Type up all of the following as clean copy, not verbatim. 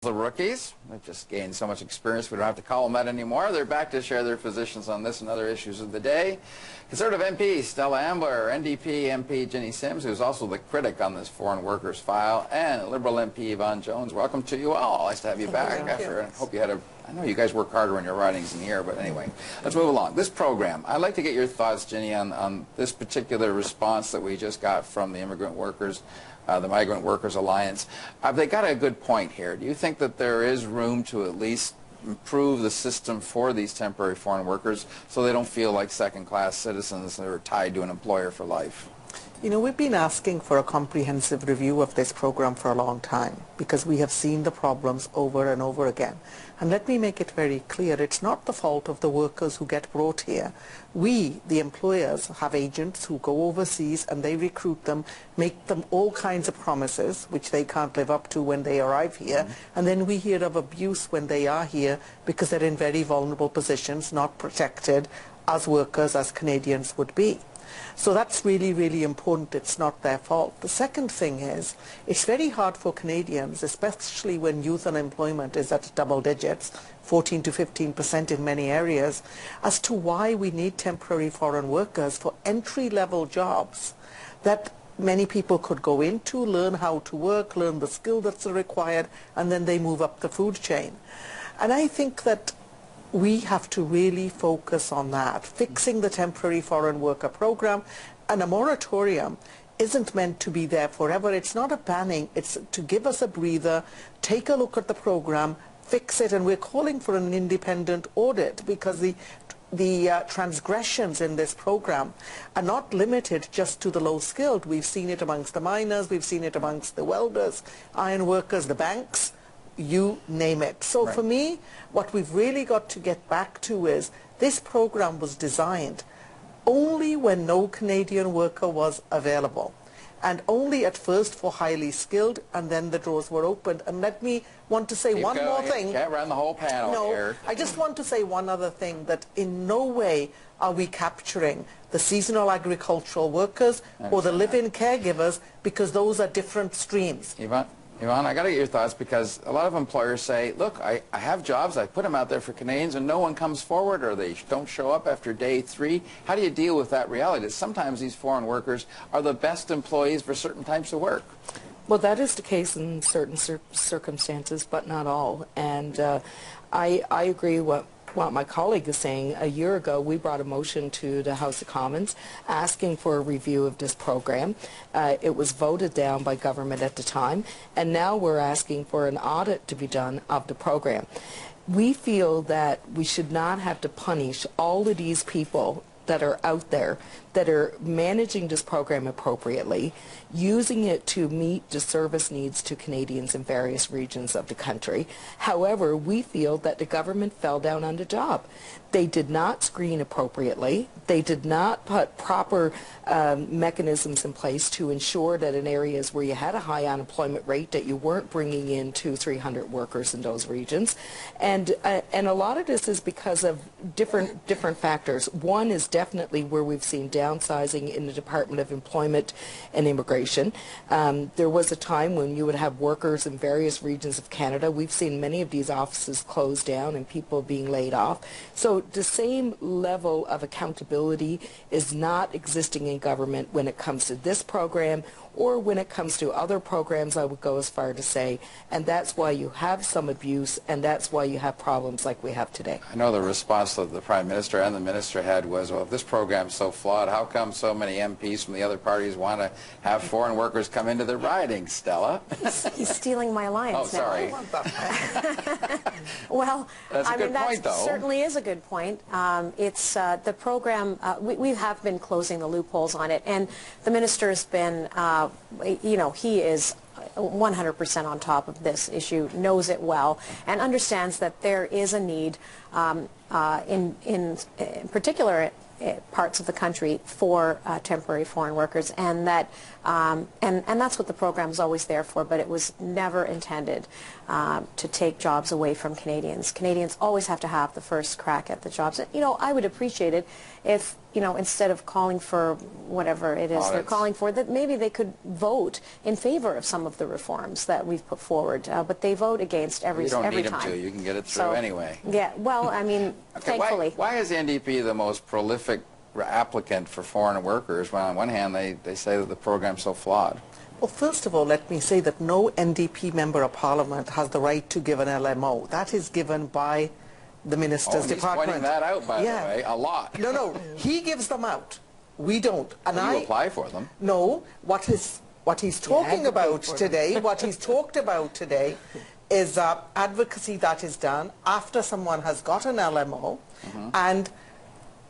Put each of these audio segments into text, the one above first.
The rookies, they've just gained so much experience we don't have to call them that anymore. They're back to share their positions on this and other issues of the day. Conservative MP Stella Ambler, NDP MP Jinny Sims, who's also the critic on this foreign workers file, and Liberal MP Yvonne Jones. Welcome to you all. Nice to have you back. I hope you had I know you guys work harder when your writing's in here, but anyway, let's move along. This program, I'd like to get your thoughts, Jinny, on this particular response that we just got from the immigrant workers, the Migrant Workers Alliance. They got a good point here. Do you think that there is room to at least improve the system for these temporary foreign workers so they don't feel like second-class citizens that are tied to an employer for life? You know, we've been asking for a comprehensive review of this program for a long time because we have seen the problems over and over again. And let me make it very clear, it's not the fault of the workers who get brought here. We, the employers, have agents who go overseas and they recruit them, make them all kinds of promises which they can't live up to when they arrive here. And then we hear of abuse when they are here because they're in very vulnerable positions, not protected as workers as Canadians would be. So that's really, really important. It's not their fault. The second thing is, it's very hard for Canadians, especially when youth unemployment is at double digits, 14 to 15% in many areas, as to why we need temporary foreign workers for entry-level jobs that many people could go into, learn how to work, learn the skill that's required, and then they move up the food chain. And I think that we have to really focus on that, fixing the temporary foreign worker program. And a moratorium isn't meant to be there forever. It's not a banning. It's to give us a breather, take a look at the program, fix it, and we're calling for an independent audit because the transgressions in this program are not limited just to the low-skilled. We've seen it amongst the miners, we've seen it amongst the welders, iron workers, the banks, you name it. So for me, what we've really got to get back to is this program was designed only when no Canadian worker was available, and only at first for highly skilled, and then the doors were opened. And let me want to say one more thing. Can't run the whole panel here. I just want to say one other thing, that in no way are we capturing the seasonal agricultural workers or the live-in caregivers, because those are different streams. Yvonne, I got to get your thoughts, because a lot of employers say, look, I have jobs, I put them out there for Canadians, and no one comes forward, or they don't show up after day 3. How do you deal with that reality? That sometimes these foreign workers are the best employees for certain types of work. Well, that is the case in certain circumstances, but not all. And I agree what my colleague is saying. A year ago, we brought a motion to the House of Commons asking for a review of this program. It was voted down by government at the time, and now we're asking for an audit to be done of the program. We feel that we should not have to punish all of these people that are out there that are managing this program appropriately, using it to meet the service needs to Canadians in various regions of the country. However, we feel that the government fell down on the job. They did not screen appropriately. They did not put proper mechanisms in place to ensure that in areas where you had a high unemployment rate that you weren't bringing in 200-300 workers in those regions. And a lot of this is because of different factors. One is definitely where we've seen downsizing in the Department of Employment and Immigration. There was a time when you would have workers in various regions of Canada. We've seen many of these offices close down and people being laid off. So the same level of accountability is not existing in government when it comes to this program or when it comes to other programs, I would go as far to say, and that's why you have some abuse, and that's why you have problems like we have today. I know the response that the Prime Minister and the Minister had was, well, if this program's so flawed, how come so many MPs from the other parties want to have foreign workers come into the riding, Stella? He's stealing my lines now. Oh, sorry. Well, I mean, that certainly is a good point. It's the program, we have been closing the loopholes on it, and the Minister has been you know, he is 100% on top of this issue, knows it well, and understands that there is a need in particular parts of the country for temporary foreign workers, and that and that's what the program is always there for, but it was never intended to take jobs away from Canadians. Canadians always have to have the first crack at the jobs. You know, I would appreciate it if you know, instead of calling for whatever it is they're calling for, that maybe they could vote in favor of some of the reforms that we've put forward. But they vote against every time. You don't need them to. You can get it through anyway. Yeah, well, I mean, okay, thankfully. Why is the NDP the most prolific applicant for foreign workers when on one hand they say that the program's so flawed? Well, first of all, let me say that no NDP member of Parliament has the right to give an LMO. That is given by the Minister's Department. He's pointing that out, by the way, a lot. No, he gives them out. We don't. And you apply for them. No, what he's talking about today, what he's talked about today is advocacy that is done after someone has got an LMO and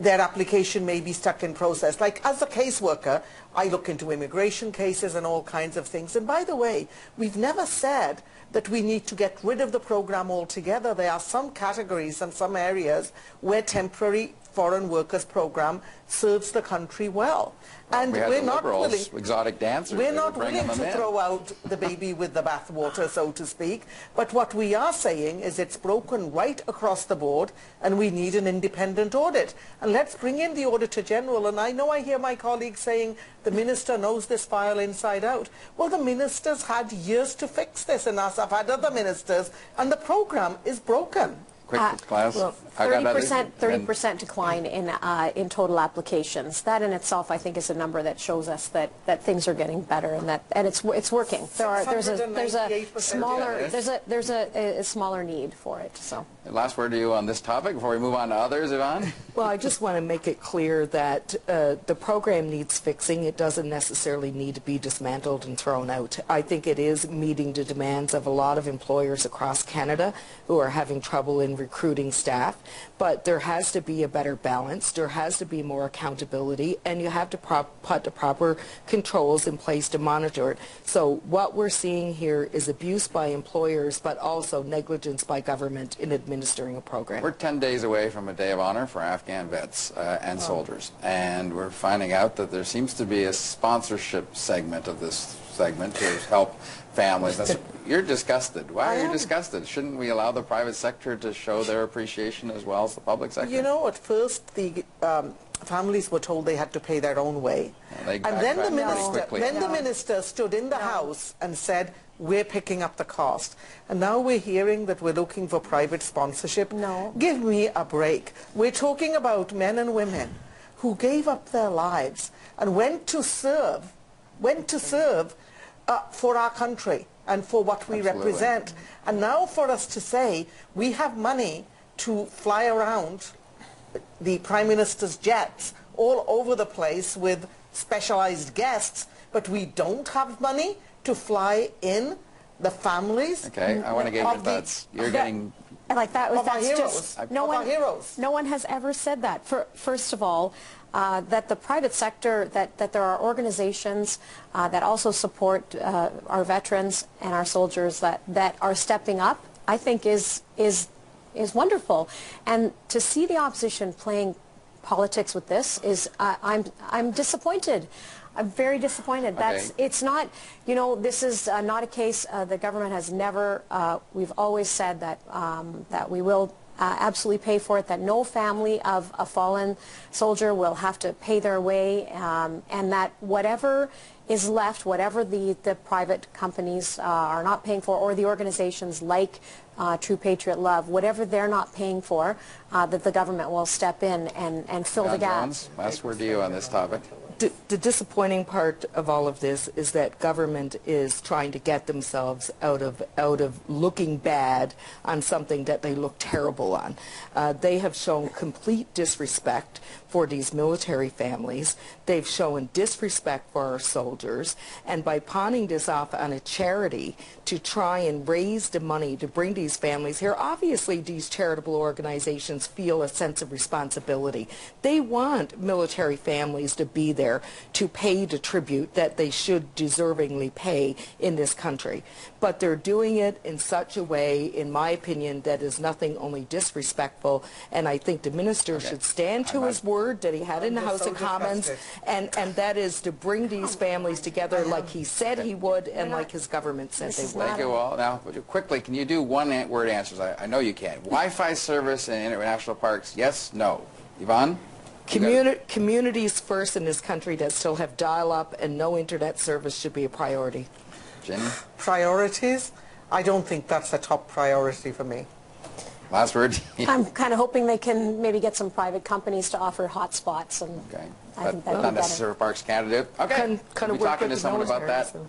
their application may be stuck in process. Like, as a caseworker, I look into immigration cases and all kinds of things. And by the way, we've never said that we need to get rid of the program altogether. There are some categories and some areas where temporary foreign workers program serves the country well. And we're not willing, exotic dancers, we're not willing to throw out the baby with the bathwater, so to speak. But what we are saying is it's broken right across the board and we need an independent audit. And let's bring in the Auditor General. And I know I hear my colleagues saying the Minister knows this file inside out. Well, the Minister's had years to fix this, and us, I've had other ministers, and the program is broken. Quick class. Well, 30% decline in total applications. That in itself, I think, is a number that shows us that things are getting better and it's working. There's a smaller need for it. So. Last word to you on this topic before we move on to others, Yvonne. Well, I just want to make it clear that the program needs fixing. It doesn't necessarily need to be dismantled and thrown out. I think it is meeting the demands of a lot of employers across Canada who are having trouble in recruiting staff, but there has to be a better balance, there has to be more accountability, and you have to put the proper controls in place to monitor it. So what we're seeing here is abuse by employers, but also negligence by government in administering a program. We're 10 days away from a day of honor for Afghan vets and soldiers, and we're finding out that there seems to be a sponsorship segment of this segment to help families. You're disgusted. Why are you disgusted? Shouldn't we allow the private sector to show their appreciation as well as the public sector? You know, at first the families were told they had to pay their own way. And then the minister stood in the House and said, we're picking up the cost. And now we're hearing that we're looking for private sponsorship. No. Give me a break. We're talking about men and women who gave up their lives and went to serve for our country and for what we represent. And now for us to say we have money to fly around the Prime Minister's jets all over the place with specialized guests, but we don't have money to fly in the families. Okay, I want to get your thoughts. You're getting... Like that, that's just... No one has ever said that. First of all, that the private sector, that there are organizations that also support our veterans and our soldiers that are stepping up, I think is wonderful. And to see the opposition playing politics with this is, I'm disappointed. I'm very disappointed. It's not, you know, this is not a case, the government has never, we've always said that, that we will absolutely pay for it, that no family of a fallen soldier will have to pay their way, and that whatever is left, whatever the private companies are not paying for, or the organizations like True Patriot Love, whatever they're not paying for, that the government will step in and fill the gaps. Last word to you on this topic. The disappointing part of all of this is that government is trying to get themselves out of looking bad on something that they look terrible on. They have shown complete disrespect for these military families. They've shown disrespect for our soldiers, and by pawning this off on a charity to try and raise the money to bring these families here, obviously these charitable organizations feel a sense of responsibility. They want military families to be there to pay the tribute that they should deservingly pay in this country. But they're doing it in such a way, in my opinion, that is nothing only disrespectful, and I think the minister should stand to his word that he had in the House of Commons, and that is to bring these families together like he said he would and like his government said they would. Thank you all. Now, quickly, can you do one-word answers? I know you can. Wi-Fi service in international parks, yes, no. Yvonne? Communities first in this country that still have dial-up and no internet service should be a priority. Jenny? Priorities? I don't think that's a top priority for me. Last word? I'm kind of hoping they can maybe get some private companies to offer hotspots, and Okay. I think that'd Not be better. necessarily Parks Canada. Okay. Kind We'll of be work talking with to the someone about military, that. so.